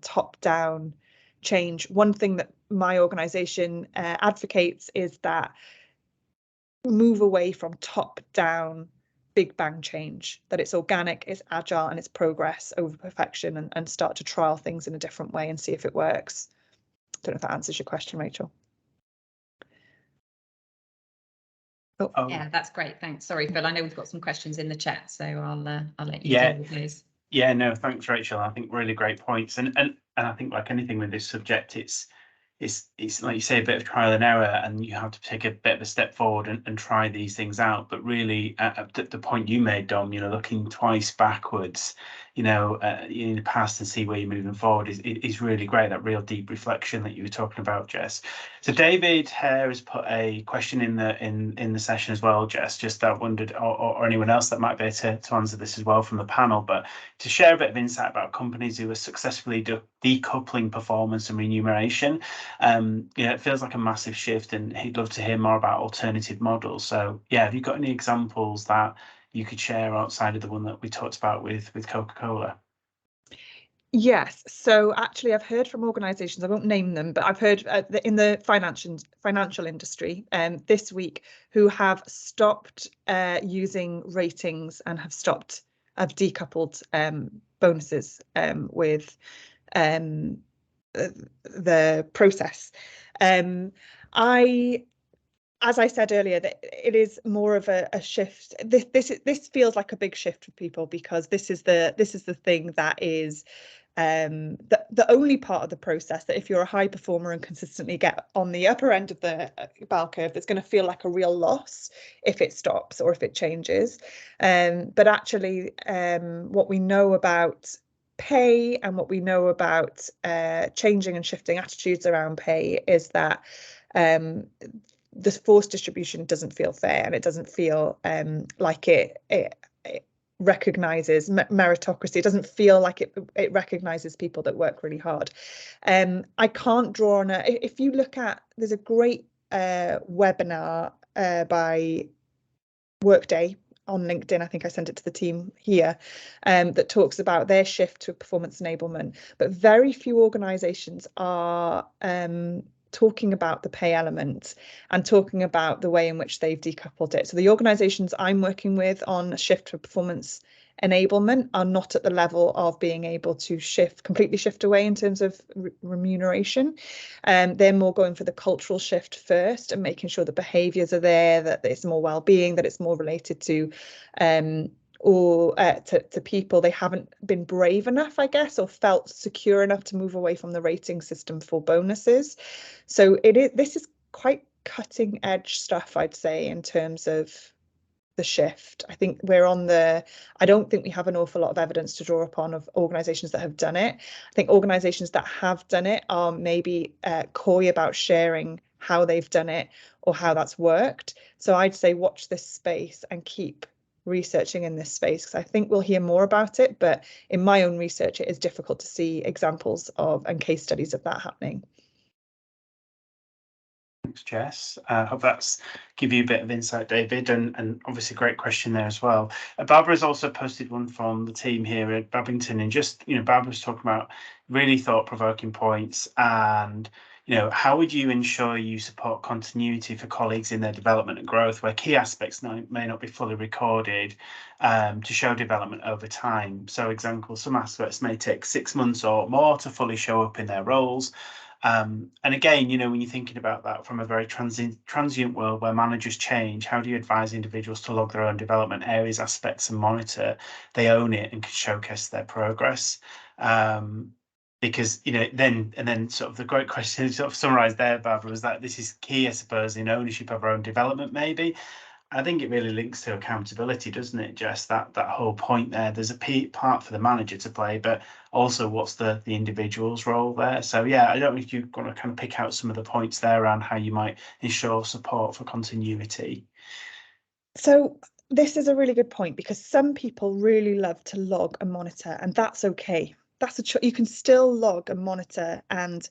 top-down change. One thing that my organization advocates is that move away from top-down big bang change, that it's organic, it's agile, and it's progress over perfection, and start to trial things in a different way and see if it works. Don't know if that answers your question, Rachel. Oh. Yeah, that's great. Thanks. Sorry, Phil. I know we've got some questions in the chat, so I'll let you deal with those. Yeah, no, thanks, Rachel. I think really great points, and I think like anything with this subject, it's like you say, a bit of trial and error, and you have to take a bit of a step forward and try these things out. But really, the point you made, Dom, looking twice backwards, in the past and see where you're moving forward is really great. That real deep reflection that you were talking about, Jess. So David Hare has put a question in the session as well, Jess. Just that wondered, or anyone else that might be able to answer this as well from the panel, but to share a bit of insight about companies who are successfully decoupling performance and remuneration. It feels like a massive shift, and he'd love to hear more about alternative models. So yeah, have you got any examples that you could share outside of the one that we talked about with Coca-Cola? Yes, so actually I've heard from organisations, I won't name them, but I've heard in the financial industry this week who have stopped using ratings and have decoupled bonuses with the process. As I said earlier, that it is more of a shift. This feels like a big shift for people, because this is the thing that is the only part of the process that if you're a high performer and consistently get on the upper end of the bell curve, it's going to feel like a real loss if it stops or if it changes. But actually, what we know about pay and what we know about changing and shifting attitudes around pay is that the forced distribution doesn't feel fair, and it doesn't feel like it recognizes meritocracy. It doesn't feel like it recognizes people that work really hard. I can't draw on if you look at, there's a great webinar by Workday on LinkedIn. I think I sent it to the team here, that talks about their shift to performance enablement. But very few organisations are talking about the pay element and talking about the way in which they've decoupled it. So the organisations I'm working with on a shift to performance enablement are not at the level of being able to completely shift away in terms of remuneration. They're more going for the cultural shift first and making sure the behaviours are there, that it's more well-being, that it's more related to to people. They haven't been brave enough, I guess, or felt secure enough to move away from the rating system for bonuses. So this is quite cutting edge stuff, I'd say, in terms of the shift. I think I don't think we have an awful lot of evidence to draw upon of organisations that have done it. I think organisations that have done it are maybe coy about sharing how they've done it or how that's worked. So I'd say watch this space and keep researching in this space, because I think we'll hear more about it, but in my own research it is difficult to see examples of and case studies of that happening. Thanks, Jess. I hope that's give you a bit of insight, David, and obviously great question there as well. Barbara's also posted one from the team here at Babington, and just, Barbara's talking about really thought-provoking points, and how would you ensure you support continuity for colleagues in their development and growth, where key aspects may not be fully recorded to show development over time? So, example, some aspects may take 6 months or more to fully show up in their roles. And again, when you're thinking about that from a very transient world where managers change, how do you advise individuals to log their own development areas, aspects, and monitor they own it and can showcase their progress? Because then sort of the great question sort of summarised there, Barbara, was that this is key, I suppose, in ownership of our own development. Maybe I think it really links to accountability, doesn't it, Jess? That whole point there. There's a part for the manager to play, but also what's the individual's role there. So yeah, I don't know if you're going to kind of pick out some of the points there around how you might ensure support for continuity. So this is a really good point, because some people really love to log and monitor, and that's okay. You can still log and monitor and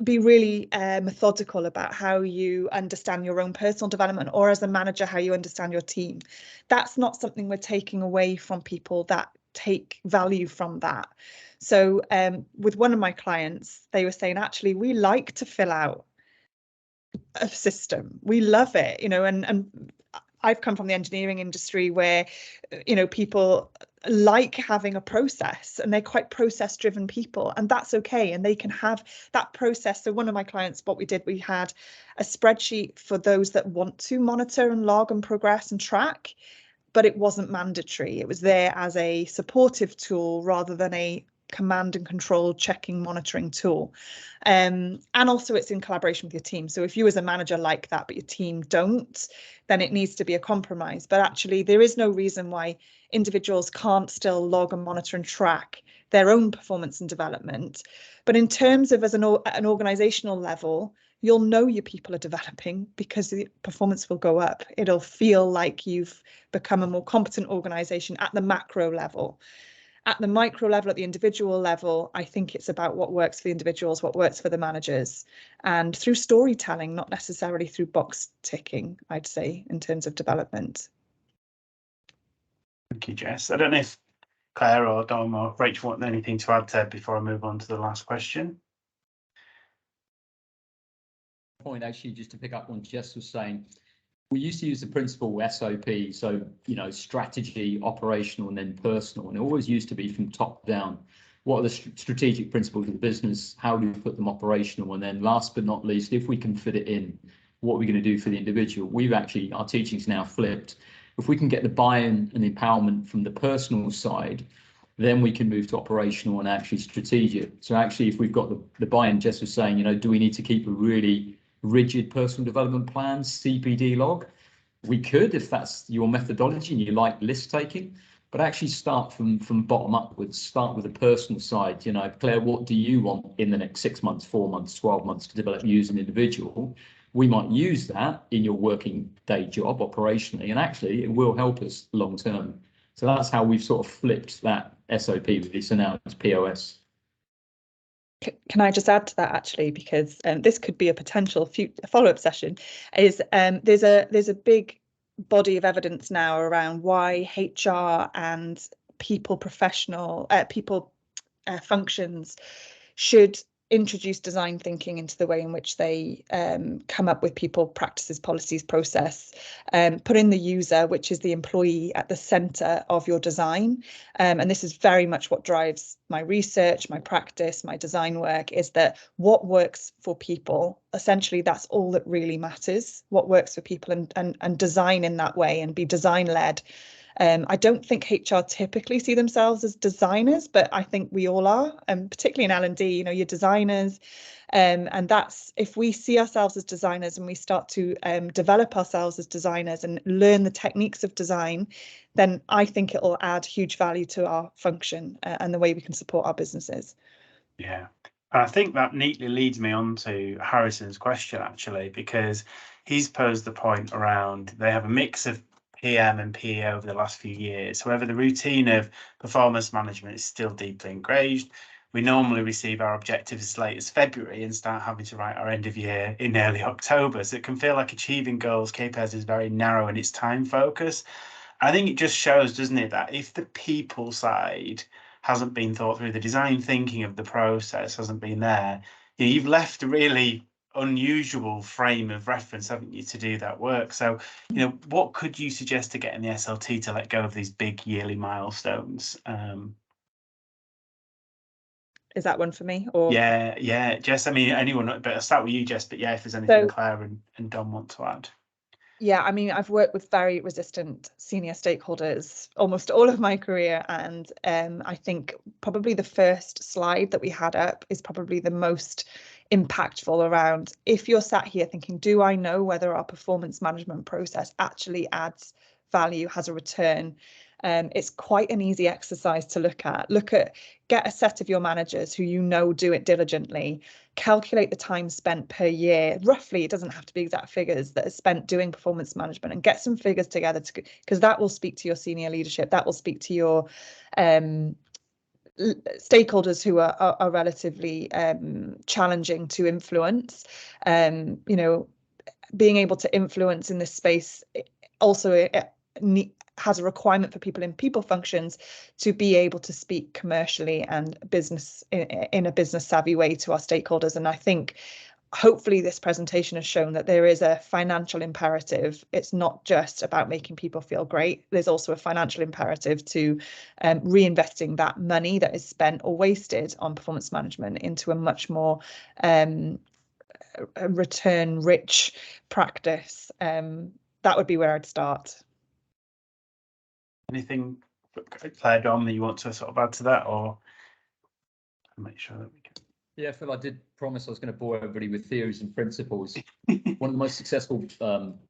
be really methodical about how you understand your own personal development, or as a manager, how you understand your team. That's not something we're taking away from people that take value from that. So with one of my clients, they were saying, actually, we like to fill out a system. We love it, and I've come from the engineering industry where, people like having a process, and they're quite process driven people, and that's okay, and they can have that process. So one of my clients, what we did, we had a spreadsheet for those that want to monitor and log and progress and track, but it wasn't mandatory. It was there as a supportive tool rather than a command and control checking monitoring tool. And also it's in collaboration with your team. So if you as a manager like that but your team don't, then it needs to be a compromise. But actually there is no reason why individuals can't still log and monitor and track their own performance and development. But in terms of an organizational level, you'll know your people are developing because the performance will go up. It'll feel like you've become a more competent organization at the macro level. At the micro level, at the individual level, I think it's about what works for the individuals, what works for the managers, and through storytelling, not necessarily through box ticking, I'd say, in terms of development. Thank you, Jess. I don't know if Claire or Dom or Rachel want anything to add there before I move on to the last question. Point, actually, just to pick up on Jess was saying, we used to use the principle SOP, so strategy, operational, and then personal, and it always used to be from top down. What are the strategic principles of the business? How do we put them operational? And then last but not least, if we can fit it in, what are we going to do for the individual? Our teaching's now flipped. If we can get the buy-in and empowerment from the personal side, then we can move to operational and actually strategic. So actually, if we've got the buy-in, Jess was saying, do we need to keep a really rigid personal development plan, CPD log? We could, if that's your methodology and you like list taking, but actually start from bottom upwards. Start with the personal side. Claire, what do you want in the next 6 months, 4 months, 12 months to develop you as an individual? We might use that in your working day job operationally, and actually it will help us long term. So that's how we've sort of flipped that SOP with this, and now it's POS. Can I just add to that, actually, because this could be a potential follow-up session, is there's a big body of evidence now around why HR and people functions should introduce design thinking into the way in which they come up with people, practices, policies, process, putting the user, which is the employee, at the centre of your design. And this is very much what drives my research, my practice, my design work, is that what works for people, essentially that's all that really matters, what works for people, and design in that way and be design led. I don't think HR typically see themselves as designers, but I think we all are, and particularly in L&D, you know, you're designers. And that's, if we see ourselves as designers and we start to develop ourselves as designers and learn the techniques of design, then I think it will add huge value to our function and the way we can support our businesses. Yeah, and I think that neatly leads me on to Harrison's question, actually, because he's posed the point around they have a mix of PM and PE over the last few years. However, the routine of performance management is still deeply engaged. We normally receive our objectives as late as February and start having to write our end of year in early October. So it can feel like achieving goals, KPIs, is very narrow in its time focus. I think it just shows, doesn't it, that if the people side hasn't been thought through, the design thinking of the process hasn't been there, you know, you've left a really unusual frame of reference, haven't you, to do that work. So, you know, what could you suggest to getting the SLT to let go of these big yearly milestones? Is that one for me? Or yeah, Jess, I mean, anyone, but I'll start with you, Jess, but yeah, if there's anything Claire and Don want to add. Yeah, I mean, I've worked with very resistant senior stakeholders almost all of my career, and I think probably the first slide that we had up is probably the most impactful around, if you're sat here thinking, do I know whether our performance management process actually adds value, has a return? It's quite an easy exercise to look at. Get a set of your managers who you know do it diligently, calculate the time spent per year, roughly, it doesn't have to be exact figures, that are spent doing performance management, and get some figures together, because that will speak to your senior leadership, that will speak to your stakeholders who are relatively challenging to influence. You know, being able to influence in this space also has a requirement for people in people functions to be able to speak commercially and business in a business savvy way to our stakeholders. And I think hopefully this presentation has shown that there is a financial imperative. It's not just about making people feel great. There's also a financial imperative to reinvesting that money that is spent or wasted on performance management into a much more return rich practice. That would be where I'd start. Anything, Claire, Dom, that you want to sort of add to that, or make sure that we can? Yeah, Phil, I did promise I was going to bore everybody with theories and principles. One of the most successful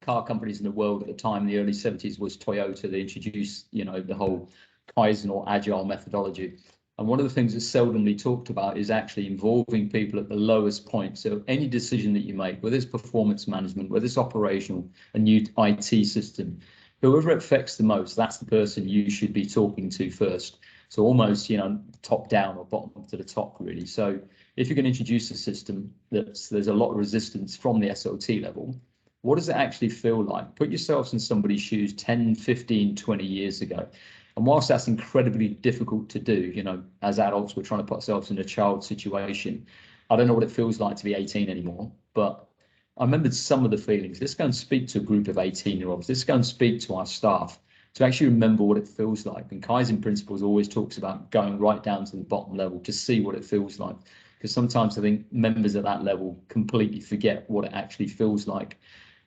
car companies in the world at the time, in the early 70s, was Toyota. They introduced, you know, the whole Kaizen or agile methodology. And one of the things that's seldomly talked about is actually involving people at the lowest point. So any decision that you make, whether it's performance management, whether it's operational, a new IT system, whoever it affects the most, that's the person you should be talking to first. So almost, you know, top down or bottom up to the top, really. So if you're going to introduce a system there's a lot of resistance from the SLT level, what does it actually feel like? Put yourselves in somebody's shoes 10, 15, 20 years ago. And whilst that's incredibly difficult to do, you know, as adults, we're trying to put ourselves in a child situation. I don't know what it feels like to be 18 anymore, but I remembered some of the feelings. Let's go and speak to a group of 18-year-olds. Let's go and speak to our staff to actually remember what it feels like. And Kaizen Principles always talks about going right down to the bottom level to see what it feels like. Because sometimes I think members at that level completely forget what it actually feels like.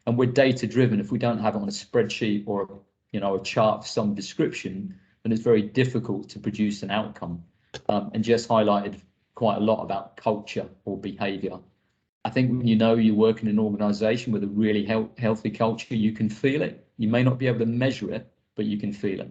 And we're data driven. If we don't have it on a spreadsheet or, you know, a chart of some description, then it's very difficult to produce an outcome. And Jess highlighted quite a lot about culture or behavior. I think when you know you work in an organization with a really healthy culture, you can feel it. You may not be able to measure it, but you can feel it.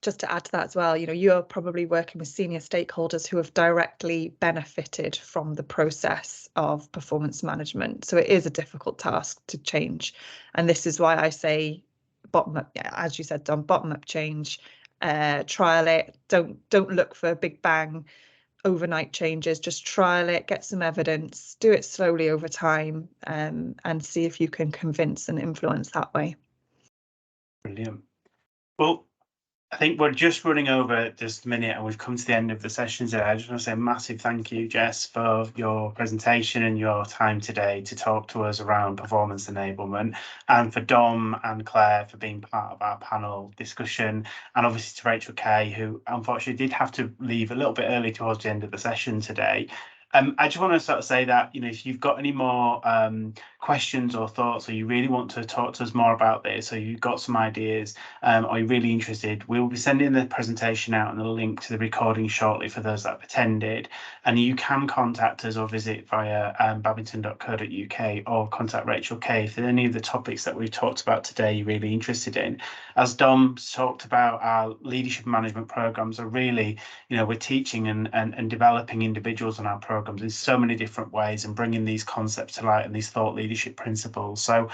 Just to add to that as well, you know, you're probably working with senior stakeholders who have directly benefited from the process of performance management. So it is a difficult task to change. And this is why I say bottom up, as you said, Dom, bottom up change, trial it, don't look for a big bang overnight changes. Just trial it, get some evidence, do it slowly over time, and see if you can convince and influence that way. Brilliant. Well, I think we're just running over just a minute and we've come to the end of the session today. I just want to say a massive thank you, Jess, for your presentation and your time today to talk to us around performance enablement, and for Dom and Claire for being part of our panel discussion, and obviously to Rachel Kay, who unfortunately did have to leave a little bit early towards the end of the session today. I just want to sort of say that, you know, if you've got any more questions or thoughts, or you really want to talk to us more about this, or you've got some ideas, or you're really interested, we'll be sending the presentation out and a link to the recording shortly for those that have attended. And you can contact us or visit via babington.co.uk or contact Rachel Kay if there's any of the topics that we've talked about today you're really interested in. As Dom talked about, our leadership management programs are really, you know, we're teaching and developing individuals on our programs in so many different ways and bringing these concepts to light and these thought leadership principles. So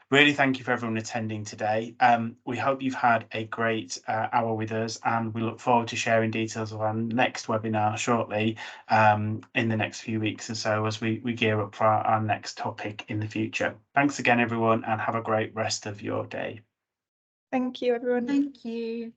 really thank you for everyone attending today. We hope you've had a great hour with us, and we look forward to sharing details of our next webinar shortly in the next few weeks or so as we gear up for our next topic in the future. Thanks again, everyone, and have a great rest of your day. Thank you, everyone. Thank you.